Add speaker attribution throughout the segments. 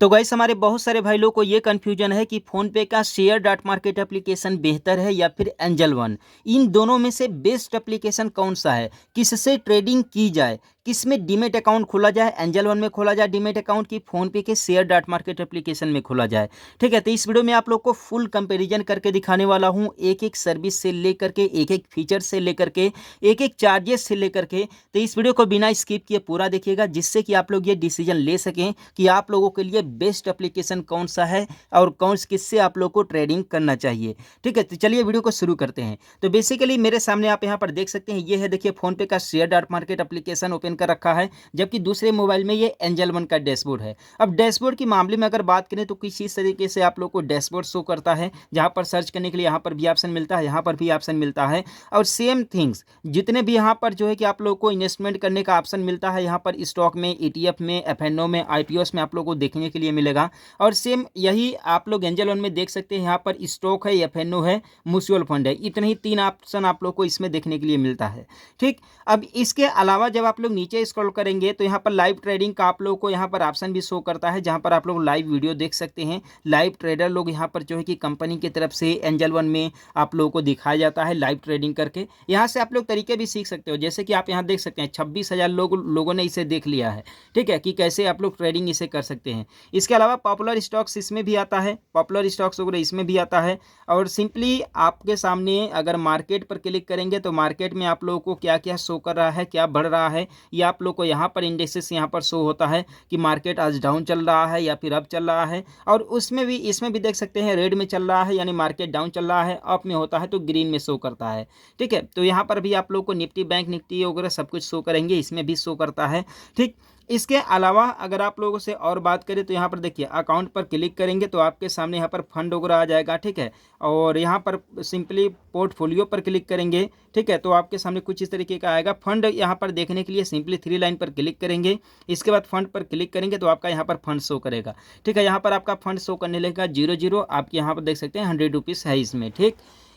Speaker 1: तो गाइस हमारे बहुत सारे भाई लोग को ये कन्फ्यूजन है कि फ़ोनपे का शेयर डॉट मार्केट एप्लीकेशन बेहतर है या फिर एंजल वन। इन दोनों में से बेस्ट एप्लीकेशन कौन सा है, किससे ट्रेडिंग की जाए, किस में डीमेट अकाउंट खोला जाए, एंजल वन में खोला जाए डीमेट अकाउंट की फ़ोनपे के शेयर डॉट मार्केट एप्लीकेशन में खोला जाए। ठीक है, तो इस वीडियो में आप लोग को फुल कंपेरिजन करके दिखाने वाला हूँ, एक एक सर्विस से लेकर के, एक एक फीचर से लेकर के, एक एक चार्जेस से लेकर के। तो इस वीडियो को बिना स्किप किए पूरा देखिएगा, जिससे कि आप लोग ये डिसीजन ले सकें कि आप लोगों के लिए बेस्ट एप्लीकेशन कौन सा है और किससे आप लोग को ट्रेडिंग करना चाहिए। ठीक है, तो चलिए वीडियो को शुरू करते हैं। तो बेसिकली मेरे सामने आप यहाँ पर देख सकते हैं, ये है देखिए फ़ोनपे का share dot market application open कर रखा है, जबकि दूसरे मोबाइल में ये एंजल वन का डैशबोर्ड है। अब डैशबोर्ड के मामले में अगर बात करें तो किस इस तरीके से आप लोग को डैशबोर्ड शो करता है, जहाँ पर सर्च करने के लिए यहाँ पर भी ऑप्शन मिलता है, यहाँ पर भी ऑप्शन मिलता है। और सेम थिंग्स जितने भी यहाँ पर जो है कि आप लोग को इन्वेस्टमेंट करने का ऑप्शन मिलता है, यहाँ पर स्टॉक में, ETF में, FNO में, IPOs में आप लोग को देखने के लिए मिलेगा। और सेम यही आप लोग एंजल वन में देख सकते हैं, यहाँ पर स्टॉक है, FNO है, म्यूचुअल फंड है। इतने ही 3 ऑप्शन आप लोग को इसमें देखने के लिए मिलता है। ठीक, अब इसके अलावा जब आप लोग नीचे स्क्रॉल करेंगे तो यहाँ पर लाइव ट्रेडिंग का आप लोग को यहाँ पर ऑप्शन भी शो करता है, जहाँ पर आप लोग लाइव वीडियो देख सकते हैं। लाइव ट्रेडर लोग यहाँ पर जो है कि कंपनी की तरफ से एंजल वन में आप लोगों को दिखाया जाता है लाइव ट्रेडिंग करके। यहाँ से आप लोग तरीके भी सीख सकते हो, जैसे कि आप यहाँ देख सकते हैं 26,000 लोगों ने इसे देख लिया है। ठीक है, कि कैसे आप लोग ट्रेडिंग इसे कर सकते हैं। इसके अलावा पॉपुलर स्टॉक्स इसमें भी आता है, पॉपुलर स्टॉक्स वगैरह इसमें भी आता है। और सिंपली आपके सामने अगर मार्केट पर क्लिक करेंगे तो मार्केट में आप लोगों को क्या क्या शो कर रहा है, क्या बढ़ रहा है, ये आप लोग को यहाँ पर इंडेक्सेस यहाँ पर शो होता है कि मार्केट आज डाउन चल रहा है या फिर अप चल रहा है। और उसमें भी इसमें भी देख सकते हैं रेड में चल रहा है यानी मार्केट डाउन चल रहा है, अप में होता है तो ग्रीन में शो करता है। ठीक है, तो यहाँ पर भी आप लोग को निफ्टी, बैंक निफ्टी वगैरह सब कुछ शो करेंगे, इसमें भी शो करता है। ठीक, इसके अलावा अगर आप लोगों से और बात करें तो यहाँ पर देखिए अकाउंट पर क्लिक करेंगे तो आपके सामने यहाँ पर फंड वगैरह आ जाएगा। ठीक है, और यहाँ पर सिंपली पोर्टफोलियो पर क्लिक करेंगे, ठीक है, तो आपके सामने कुछ इस तरीके का आएगा। फंड यहाँ पर देखने के लिए सिंपली 3 लाइन पर क्लिक करेंगे, इसके बाद फंड पर क्लिक करेंगे तो आपका यहाँ पर फंड शो करेगा। ठीक है, यहाँ पर आपका फंड शो करने लगेगा 00, आपके यहाँ पर देख सकते हैं 100 रुपीज़ है इसमें। ठीक,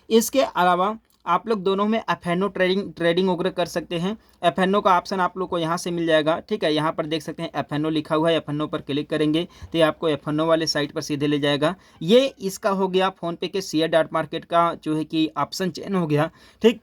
Speaker 1: इसके अलावा आप लोग दोनों में FNO ट्रेडिंग वगैरह कर सकते हैं। FNO का ऑप्शन आप लोग को यहाँ से मिल जाएगा। ठीक है, यहाँ पर देख सकते हैं FNO लिखा हुआ है, FNO पर क्लिक करेंगे तो ये आपको FNO वाले साइट पर सीधे ले जाएगा। ये इसका हो गया फ़ोनपे के शेयर डॉट मार्केट का जो है कि ऑप्शन चयन हो गया। ठीक,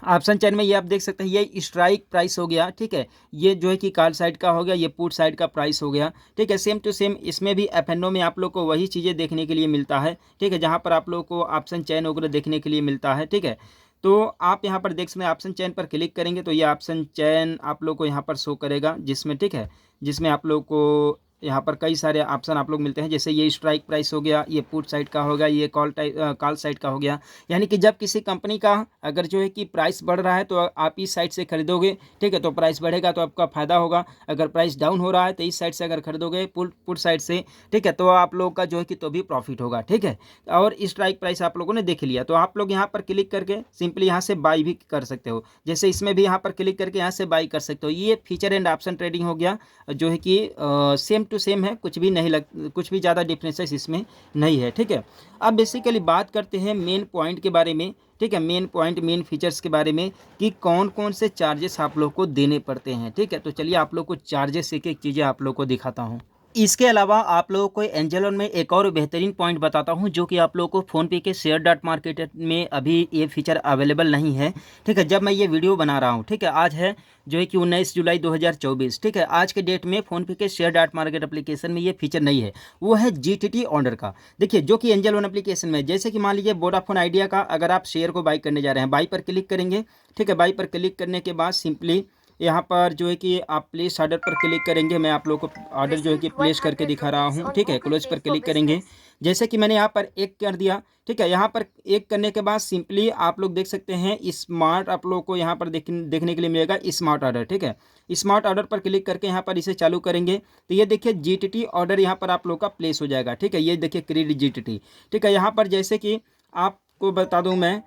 Speaker 1: ऑप्शन चैन में ये आप देख सकते हैं, ये स्ट्राइक प्राइस हो गया। ठीक है, ये जो है कि कॉल साइड का हो गया, ये पुट साइड का प्राइस हो गया। ठीक है, सेम टू सेम इसमें भी FNO में आप लोग को वही चीज़ें देखने के लिए मिलता है। ठीक है, जहाँ पर आप लोग को ऑप्शन चैन वगैरह देखने के लिए मिलता है। ठीक है, तो आप यहाँ पर देख सकते हैं ऑप्शन चैन पर क्लिक करेंगे तो ये ऑप्शन चैन आप लोग को यहाँ पर शो करेगा, जिसमें ठीक है, जिसमें आप लोग को यहाँ पर कई सारे ऑप्शन आप लोग मिलते हैं, जैसे ये स्ट्राइक प्राइस हो गया, ये पुट साइड का हो गया, ये कॉल साइड का हो गया। यानी कि जब किसी कंपनी का अगर जो है कि प्राइस बढ़ रहा है तो आप इस साइड से खरीदोगे। ठीक है, तो प्राइस बढ़ेगा तो आपका फायदा होगा। अगर प्राइस डाउन हो रहा है तो इस साइड से अगर खरीदोगे पुट साइड से, ठीक है, तो आप लोग का जो है कि तो भी प्रॉफिट होगा। ठीक है, और स्ट्राइक प्राइस आप लोगों ने देख लिया तो आप लोग यहाँ पर क्लिक करके सिंपली यहाँ से बाई भी कर सकते हो, जैसे इसमें भी यहाँ पर क्लिक करके यहाँ से बाई कर सकते हो। ये फीचर एंड ऑप्शन ट्रेडिंग हो गया, जो है कि सेम टू सेम है, कुछ भी नहीं कुछ भी ज़्यादा डिफरेंसेस इसमें नहीं है। ठीक है, अब बेसिकली बात करते हैं मेन पॉइंट के बारे में। ठीक है, मेन पॉइंट, मेन फीचर्स के बारे में कि कौन कौन से चार्जेस आप लोग को देने पड़ते हैं। ठीक है, तो चलिए आप लोग को चार्जेस एक एक चीज़ें आप लोग को दिखाता हूँ। इसके अलावा आप लोगों को एंजल वन में एक और बेहतरीन पॉइंट बताता हूं, जो कि आप लोगों को फ़ोनपे के शेयर डॉट मार्केट में अभी ये फीचर अवेलेबल नहीं है। ठीक है, जब मैं ये वीडियो बना रहा हूं, ठीक है, आज है जो है कि 19 जुलाई 2024। ठीक है, आज के डेट में फ़ोनपे के शेयर डॉट मार्केट एप्लीकेशन में ये फीचर नहीं है, वो है GTT ऑर्डर का। देखिए, जो कि एंजल वन एप्लीकेशन में, जैसे कि मान लीजिए वोडाफोन आइडिया का अगर आप शेयर को बाई करने जा रहे हैं, बाई पर क्लिक करेंगे। ठीक है, बाई पर क्लिक करने के बाद सिंपली यहाँ पर जो है कि आप प्लेस ऑर्डर पर क्लिक करेंगे। मैं आप लोग को ऑर्डर जो है कि प्लेस करके दिखा रहा हूँ। ठीक है, क्लोज पर क्लिक करेंगे, जैसे कि मैंने यहाँ पर एक कर दिया। ठीक है, यहाँ पर एक करने के बाद सिंपली आप लोग देख सकते हैं स्मार्ट, आप लोग को यहाँ पर देखने के लिए मिलेगा स्मार्ट ऑर्डर। ठीक है, स्मार्ट ऑर्डर पर क्लिक करके यहाँ पर इसे चालू करेंगे तो ये देखिए GTT ऑर्डर यहाँ पर आप लोग का प्लेस हो जाएगा। ठीक है, ये देखिए क्रेडिट GTT। ठीक है, यहाँ पर जैसे कि आपको बता दूं मैं,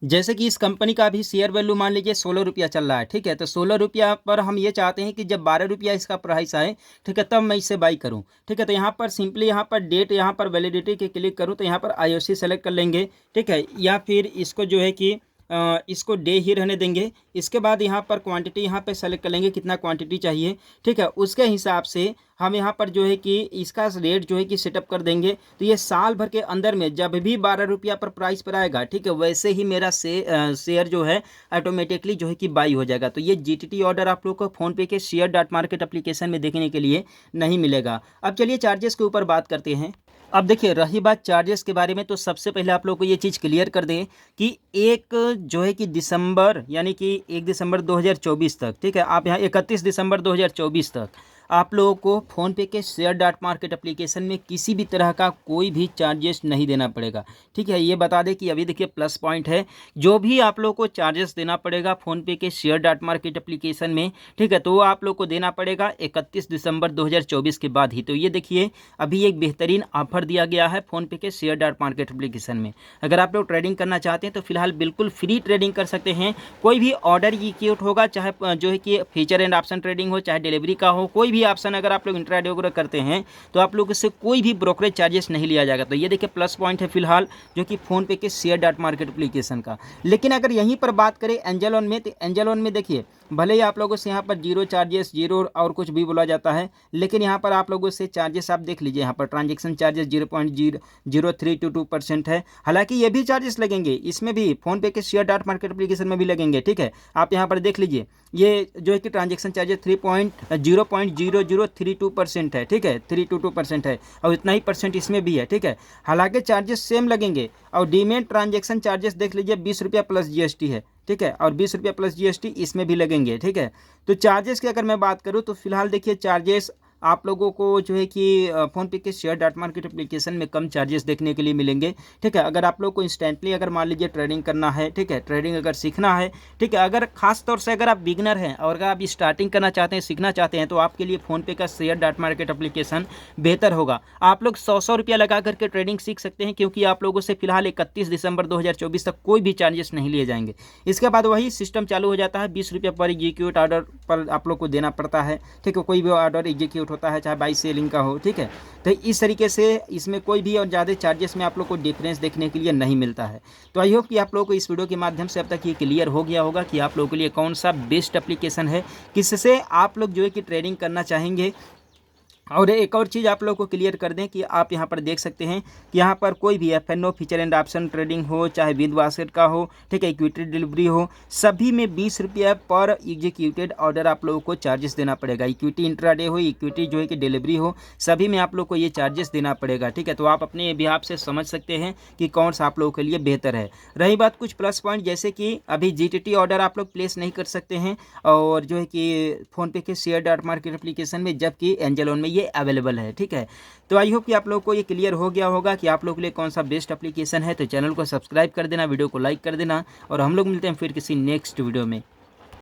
Speaker 1: जैसे कि इस कंपनी का भी शेयर वैल्यू मान लीजिए 16 रुपया चल रहा है। ठीक है, तो 16 रुपया पर हम ये चाहते हैं कि जब 12 रुपया इसका प्राइस आए, ठीक है, तब मैं इसे बाई करूं। ठीक है, तो यहाँ पर सिंपली यहाँ पर डेट, यहाँ पर वैलिडिटी के क्लिक करूं तो यहाँ पर IOC सेलेक्ट कर लेंगे। ठीक है, या फिर इसको जो है कि इसको डे ही रहने देंगे। इसके बाद यहाँ पर क्वांटिटी यहाँ पे सेलेक्ट कर लेंगे कितना क्वांटिटी चाहिए, ठीक है। उसके हिसाब से हम यहाँ पर जो है कि इसका रेट जो है कि सेटअप कर देंगे। तो ये साल भर के अंदर में जब भी 12 रुपया पर प्राइस पर आएगा, ठीक है, वैसे ही मेरा शेयर जो है ऑटोमेटिकली जो है कि बाई हो जाएगा। तो ये जीटीटी ऑर्डर आप लोग को फ़ोनपे के शेयर डॉट मार्केट एप्लीकेशन में देखने के लिए नहीं मिलेगा। अब चलिए चार्जेस के ऊपर बात करते हैं। अब देखिए, रही बात चार्जेस के बारे में, तो सबसे पहले आप लोग को ये चीज़ क्लियर कर दें कि एक जो है कि दिसंबर, यानी कि 1 दिसंबर 2024 तक, ठीक है, आप यहाँ 31 दिसंबर 2024 तक आप लोगों को फ़ोनपे के शेयर डॉट मार्केट एप्लीकेशन में किसी भी तरह का कोई भी चार्जेस नहीं देना पड़ेगा, ठीक है। ये बता दें कि अभी देखिए प्लस पॉइंट है, जो भी आप लोग को चार्जेस देना पड़ेगा फ़ोनपे के शेयर डॉट मार्केट एप्लीकेशन में, ठीक है, तो वो आप लोग को देना पड़ेगा 31 दिसंबर 2024 के बाद ही। तो ये देखिए, अभी एक बेहतरीन ऑफर दिया गया है फ़ोनपे के शेयर डॉट मार्केट एप्लीकेशन में। अगर आप लोग ट्रेडिंग करना चाहते हैं तो फिलहाल बिल्कुल फ्री ट्रेडिंग कर सकते हैं। कोई भी ऑर्डर एग्जीक्यूट होगा, चाहे जो है कि फ्यूचर एंड ऑप्शन ट्रेडिंग हो, चाहे डिलीवरी का हो, कोई भी ऑप्शन अगर आप लोग इंट्राडे वगैरह करते हैं तो आप लोग से कोई भी ब्रोकरेज चार्जेस नहीं लिया जाएगा। तो ये देखिए प्लस पॉइंट है फिलहाल जो कि फ़ोनपे के शेयर डॉट मार्केट एप्लीकेशन का। लेकिन अगर यहीं पर बात करें एंजल वन में, तो एंजल वन में देखिए, भले ही आप लोगों से यहाँ पर जीरो चार्जेस, जीरो और कुछ भी बोला जाता है, लेकिन यहाँ पर आप लोगों से चार्जेस आप देख लीजिए, यहाँ पर ट्रांजेक्शन चार्जेस 0.0322% है। हालांकि ये भी चार्जेस लगेंगे, इसमें भी फ़ोनपे के शेयर डॉट मार्केट एप्लीकेशन में भी लगेंगे, ठीक है। आप यहाँ पर देख लीजिए, ये जो है कि ट्रांजेक्शन चार्जेस 0.0032% है, ठीक है, 322% है, और इतना ही परसेंट इसमें भी है, ठीक है। हालांकि चार्जेस सेम लगेंगे। और डीमेट ट्रांजेक्शन चार्जेस देख लीजिए 20 रुपया प्लस जीएसटी है, ठीक है, और 20 रुपया प्लस जीएसटी इसमें भी लगेंगे, ठीक है। तो चार्जेस की अगर मैं बात करूँ तो फिलहाल देखिए चार्जेस आप लोगों को जो है कि फ़ोनपे के शेयर डॉट मार्केट एप्लीकेशन में कम चार्जेस देखने के लिए मिलेंगे, ठीक है। अगर आप लोग को इंस्टेंटली अगर मान लीजिए ट्रेडिंग करना है, ठीक है, ट्रेडिंग अगर सीखना है, ठीक है, अगर खास तौर से अगर आप बिगनर हैं और अगर आप स्टार्टिंग करना चाहते हैं, सीखना चाहते हैं, तो आपके लिए फ़ोनपे का शेयर डॉट मार्केट एप्लीकेशन बेहतर होगा। आप लोग 100 रुपया लगा करके ट्रेडिंग सीख सकते हैं, क्योंकि आप लोगों से फिलहाल 31 दिसंबर 2024 तक कोई भी चार्जेस नहीं लिए जाएंगे। इसके बाद वही सिस्टम चालू हो जाता है, 20 रुपया पर एग्जीक्यूट ऑर्डर पर आप लोग को देना पड़ता है, ठीक है। कोई भी ऑर्डर एग्जीक्यूट होता है, चाहे बाई सेलिंग का हो, ठीक है। तो इस तरीके से इसमें कोई भी और ज़्यादा चार्जेस में आप लोग को डिफरेंस देखने के लिए नहीं मिलता है। तो आई होप कि आप लोगों को इस वीडियो के माध्यम से अब तक ये क्लियर हो गया होगा कि आप लोगों के लिए कौन सा बेस्ट एप्लीकेशन है, किससे आप लोग जो है कि ट्रेडिंग करना चाहेंगे। और एक और चीज़ आप लोगों को क्लियर कर दें कि आप यहाँ पर देख सकते हैं कि यहाँ पर कोई भी FNO future and option trading हो, चाहे विद बास्केट का हो, ठीक है, इक्विटी डिलीवरी हो, सभी में 20 रुपया पर एग्जीक्यूटेड ऑर्डर आप लोगों को चार्जेस देना पड़ेगा। इक्विटी इंट्राडे हो, इक्विटी जो है कि डिलीवरी हो, सभी में आप लोग को ये चार्जेस देना पड़ेगा, ठीक है। तो आप अपने बिहाफ से समझ सकते हैं कि कौन सा आप लोगों के लिए बेहतर है। रही बात कुछ प्लस पॉइंट, जैसे कि अभी जीटीटी ऑर्डर आप लोग प्लेस नहीं कर सकते हैं और जो है कि फ़ोनपे के शेयर डॉट मार्केट एप्लीकेशन में, जबकि एंजल वन में ये अवेलेबल है, ठीक है। तो आई होप कि आप लोग को ये क्लियर हो गया होगा कि आप लोग के लिए कौन सा बेस्ट एप्लीकेशन है। तो चैनल को सब्सक्राइब कर देना, वीडियो को लाइक कर देना, और हम लोग मिलते हैं फिर किसी नेक्स्ट वीडियो में।